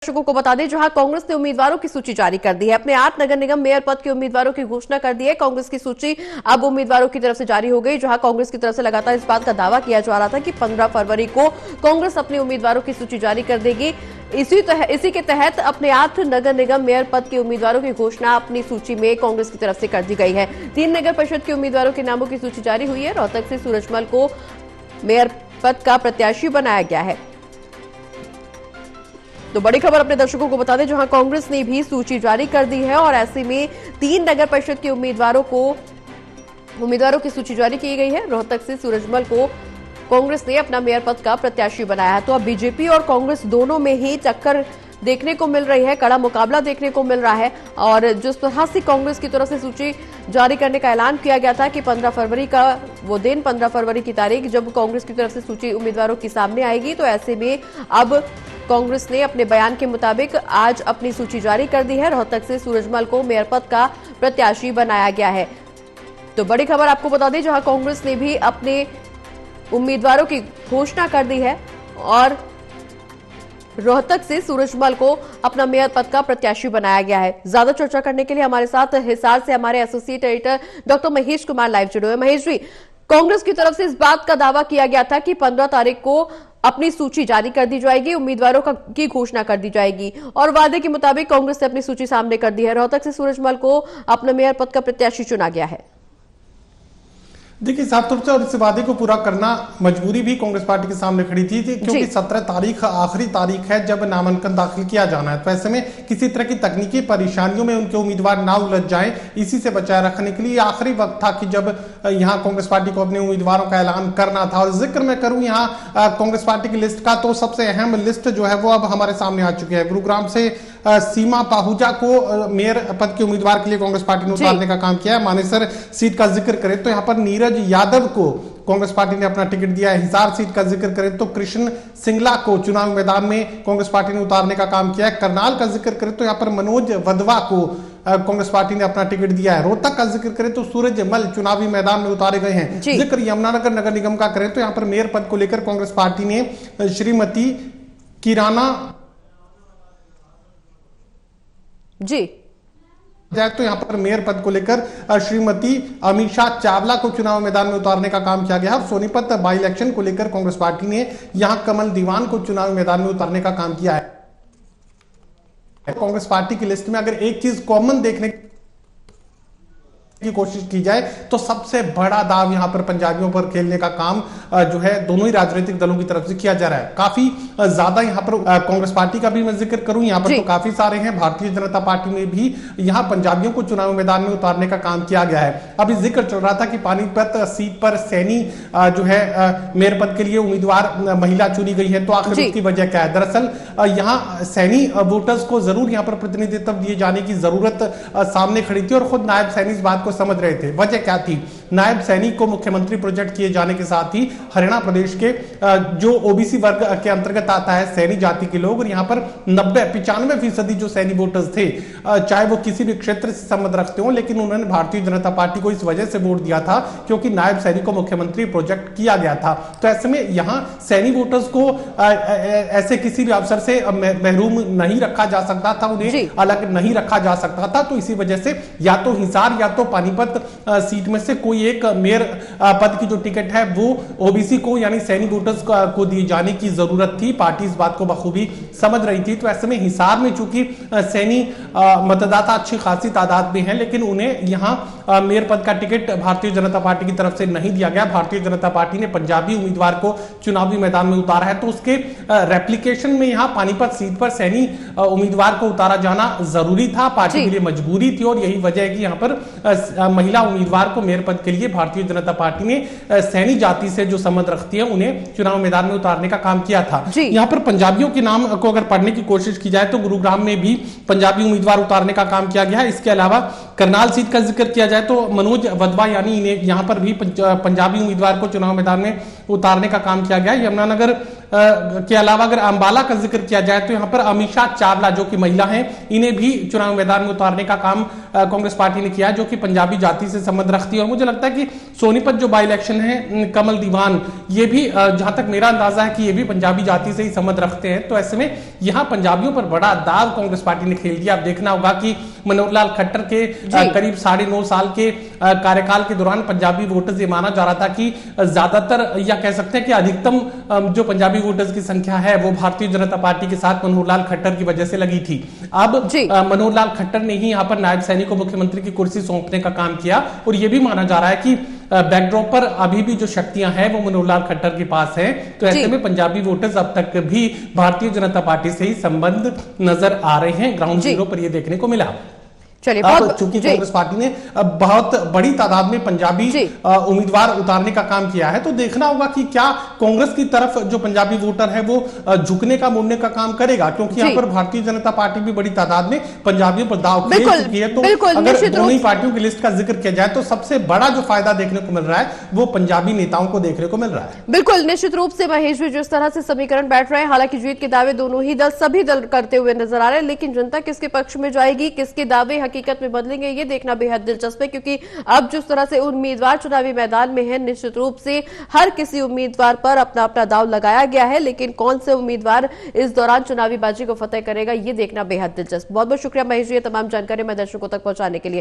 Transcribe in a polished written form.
दर्शकों को बता दें, जहां कांग्रेस ने उम्मीदवारों की सूची जारी कर दी है। अपने 8 नगर निगम मेयर पद के उम्मीदवारों की घोषणा कर दी है। कांग्रेस की सूची अब उम्मीदवारों की तरफ से जारी हो गई। जहां कांग्रेस की तरफ से लगातार इस बात का दावा किया जा रहा था कि 15 फरवरी को कांग्रेस अपने उम्मीदवारों की सूची जारी कर देगी। इसी के तहत अपने 8 नगर निगम मेयर पद के उम्मीदवारों की घोषणा अपनी सूची में कांग्रेस की तरफ से कर दी गई है। 3 नगर परिषद के उम्मीदवारों के नामों की सूची जारी हुई है। रोहतक से सूरजमल को मेयर पद का प्रत्याशी बनाया गया है। तो बड़ी खबर अपने दर्शकों को बता दें, जहां कांग्रेस ने भी सूची जारी कर दी है और ऐसे में 3 नगर परिषद के उम्मीदवारों की सूची जारी की गई है। रोहतक से सूरजमल को कांग्रेस ने अपना मेयर पद का प्रत्याशी बनाया है। तो अब बीजेपी और कांग्रेस दोनों में ही टक्कर देखने को मिल रही है, कड़ा मुकाबला देखने को मिल रहा है। और जिस तरह से कांग्रेस की तरफ से सूची जारी करने का ऐलान किया गया था कि 15 फरवरी का वो दिन, 15 फरवरी की तारीख जब कांग्रेस की तरफ से सूची उम्मीदवारों की सामने आएगी, तो ऐसे में अब कांग्रेस ने अपने बयान के मुताबिक आज अपनी सूची जारी कर दी है। रोहतक से सूरजमल को मेयर पद का प्रत्याशी बनाया गया है। तो बड़ी खबर आपको बता दें, जहां कांग्रेस ने भी अपने उम्मीदवारों की घोषणा कर दी है और रोहतक से सूरजमल को अपना मेयर पद का प्रत्याशी बनाया गया है। ज्यादा चर्चा करने के लिए हमारे साथ हिसार से हमारे associate editor doctor Mahesh Kumar live जुड़े हुए। महेश जी, कांग्रेस की तरफ से इस बात का दावा किया गया था कि 15 तारीख को अपनी सूची जारी कर दी जाएगी, उम्मीदवारों की घोषणा कर दी जाएगी और वादे के मुताबिक कांग्रेस ने अपनी सूची सामने कर दी है। रोहतक से सूरजमल को अपने मेयर पद का प्रत्याशी चुना गया है। देखिए, साफ तौर से और इस वादे को पूरा करना मजबूरी भी कांग्रेस पार्टी के सामने खड़ी थी क्योंकि 17 तारीख आखिरी तारीख है जब नामांकन दाखिल किया जाना है। तो ऐसे में किसी तरह की तकनीकी परेशानियों में उनके उम्मीदवार ना उलझ जाएं, इसी से बचाए रखने के लिए आखिरी वक्त था कि जब यहां कांग्रेस पार्टी को अपने उम्मीदवारों का ऐलान करना था। और जिक्र मैं करूं यहां कांग्रेस पार्टी की लिस्ट का, तो सबसे अहम लिस्ट जो है वो अब हमारे सामने आ चुकी है। गुरुग्राम से सीमा पाहुजा को मेयर पद के उम्मीदवार के लिए कांग्रेस पार्टी ने उतारने का काम किया है। मानेसर सीट का जिक्र करें तो यहां पर नीरज यादव को कांग्रेस पार्टी ने अपना टिकट दिया है। हिसार सीट का जिक्र करें तो कृष्ण सिंगला को चुनाव मैदान में कांग्रेस पार्टी ने उतारने का काम किया है। करनाल का जिक्र करें तो यहां पर मनोज वधवा को कांग्रेस पार्टी ने अपना टिकट दिया है। रोहतक का जिक्र करें तो सूरजमल चुनावी मैदान में उतारे गए हैं। जिक्र यमुनानगर नगर निगम का करें तो यहां पर मेयर पद को लेकर कांग्रेस पार्टी ने श्रीमती किराना तो यहां पर मेयर पद को लेकर श्रीमती अमीषा चावला को चुनाव मैदान में उतारने का काम किया गया। सोनीपत बाई इलेक्शन को लेकर कांग्रेस पार्टी ने यहां कमल दीवान को चुनाव मैदान में उतारने का काम किया है। कांग्रेस पार्टी की लिस्ट में अगर एक चीज कॉमन देखने की कोशिश की जाए तो सबसे बड़ा दाव यहां पर पंजाबियों पर खेलने का काम जो है दोनों ही राजनीतिक दलों की तरफ से किया जा रहा है। काफी ज्यादा यहां पर कांग्रेस पार्टी का भी मैं जिक्र करूं, यहां पर तो काफी सारे हैं। भारतीय जनता पार्टी में भी यहां पंजाबियों को चुनाव मैदान में उतारने का काम किया गया है। अभी जिक्र चल रहा था कि पानीपत सीट पर सैनी जो है मेयर पद के लिए उम्मीदवार महिला चुनी गई है। तो आखिर उसकी वजह क्या है? दरअसल यहां सैनी वोटर्स को जरूर यहां पर प्रतिनिधित्व दिए जाने की जरूरत सामने खड़ी थी और खुद नायब सैनी इस बात को समझ रहे थे। वजह क्या थी? नायब सैनिक को मुख्यमंत्री प्रोजेक्ट किए जाने के साथ ही हरियाणा प्रदेश के जो ओबीसी वर्ग के अंतर्गत आता है सैनी जाति के लोग, और यहां पर 95% जो सैनी वोटर्स थे, चाहे वो किसी भी क्षेत्र से संबंध रखते हो, लेकिन उन्होंने भारतीय जनता पार्टी को इस वजह से वोट दिया था क्योंकि नायब सैनिक को मुख्यमंत्री प्रोजेक्ट किया गया था। तो ऐसे में यहां सैनी वोटर्स को ऐसे किसी भी अवसर से महरूम नहीं रखा जा सकता था, उन्हें अलग नहीं रखा जा सकता था। तो इसी वजह से या तो हिसार या तो पानीपत सीट में से कोई एक मेयर पद की जो टिकट है वो ओबीसी को यानी सैनी वोटर्स को दिए जाने की जरूरत थी। पार्टी इस बात को बखूबी समझ रही थी। तो ऐसे में हिसार में चूंकि सैनी मतदाता अच्छी खासी तादाद में है, लेकिन उन्हें यहां मेयर पद का टिकट भारतीय जनता पार्टी की तरफ से नहीं दिया गया। भारतीय जनता पार्टी ने पंजाबी उम्मीदवार को चुनावी मैदान में उतारा है। तो उसके रेप्लिकेशन में यहां पानीपत सीट पर सैनी उम्मीदवार को उतारा जाना जरूरी था, पार्टी के लिए मजबूरी थी। और यही वजह है कि यहां पर महिला उम्मीदवार को मेयर पद के लिए भारतीय जनता पार्टी ने सैनी जाति से जो संबंध रखती है उन्हें चुनाव मैदान में उतारने का काम किया था। यहां पर पंजाबियों के नाम को अगर पढ़ने की कोशिश की जाए तो गुरुग्राम में भी पंजाबी उम्मीदवार उतारने का काम किया गया है। इसके अलावा करनाल सीट का जिक्र किया जाए तो मनोज वधवा यानी यहां पर भी पंजाबी उम्मीदवार को चुनाव मैदान में उतारने का काम किया गया है। यमुनानगर के अलावा अगर अंबाला का जिक्र किया जाए तो यहाँ पर अमीषा चावला जो कि महिला हैं, इन्हें भी चुनाव मैदान में उतारने का काम कांग्रेस पार्टी ने किया, जो कि पंजाबी जाति से संबंध रखती है। और मुझे लगता है कि सोनीपत जो बाई इलेक्शन है, कमल दीवान, ये भी जहां तक मेरा अंदाजा है कि ये भी पंजाबी जाति से ही संबंध रखते हैं। तो ऐसे में यहाँ पंजाबियों पर बड़ा दाव कांग्रेस पार्टी ने खेल दिया। अब देखना होगा कि मनोहर लाल खट्टर के करीब 9.5 साल के कार्यकाल के दौरान पंजाबी वोटर्स, ये माना जा रहा था कि ज्यादातर या कह सकते हैं कि अधिकतम जो पंजाबी वोटर्स की संख्या है वो भारतीय जनता पार्टी के साथ मनोहर लाल खट्टर की वजह से लगी थी। अब मनोहर लाल खट्टर ने ही यहाँ पर नायब सैनी को मुख्यमंत्री की कुर्सी सौंपने का काम किया और यह भी माना जा रहा है कि बैकड्रॉप पर अभी भी जो शक्तियां हैं वो मनोहर लाल खट्टर के पास है। तो ऐसे में पंजाबी वोटर्स अब तक भी भारतीय जनता पार्टी से ही संबंध नजर आ रहे हैं। ग्राउंड जीरो पर यह देखने को मिला। चलिए, चूंकि कांग्रेस पार्टी ने बहुत बड़ी तादाद में पंजाबी उम्मीदवार उतारने का काम किया है, तो देखना होगा कि क्या कांग्रेस की तरफ जो पंजाबी वोटर है वो झुकने का, मुड़ने का काम करेगा, क्योंकि यहाँ पर भारतीय जनता पार्टी भी बड़ी तादाद में पंजाबियों पर दाव खेल चुकी है। तो अगर दोनों ही पार्टियों की लिस्ट का जिक्र किया जाए तो सबसे बड़ा जो फायदा देखने को मिल रहा है वो पंजाबी नेताओं को देखने को मिल रहा है। बिल्कुल, निश्चित रूप से महेश भी जिस तरह से समीकरण बैठ रहे हैं, हालांकि जीत के दावे दोनों ही दल, सभी दल करते हुए नजर आ रहे हैं, लेकिन जनता किसके पक्ष में जाएगी, किसके दावे हकीकत में बदलेंगे, ये देखना बेहद दिलचस्प है। क्योंकि अब जिस तरह से उम्मीदवार चुनावी मैदान में है, निश्चित रूप से हर किसी उम्मीदवार पर अपना अपना दाव लगाया गया है, लेकिन कौन से उम्मीदवार इस दौरान चुनावी बाजी को फतेह करेगा, ये देखना बेहद दिलचस्प। बहुत बहुत शुक्रिया महेश जी, ये तमाम जानकारी मैं दर्शकों तक पहुंचाने के लिए।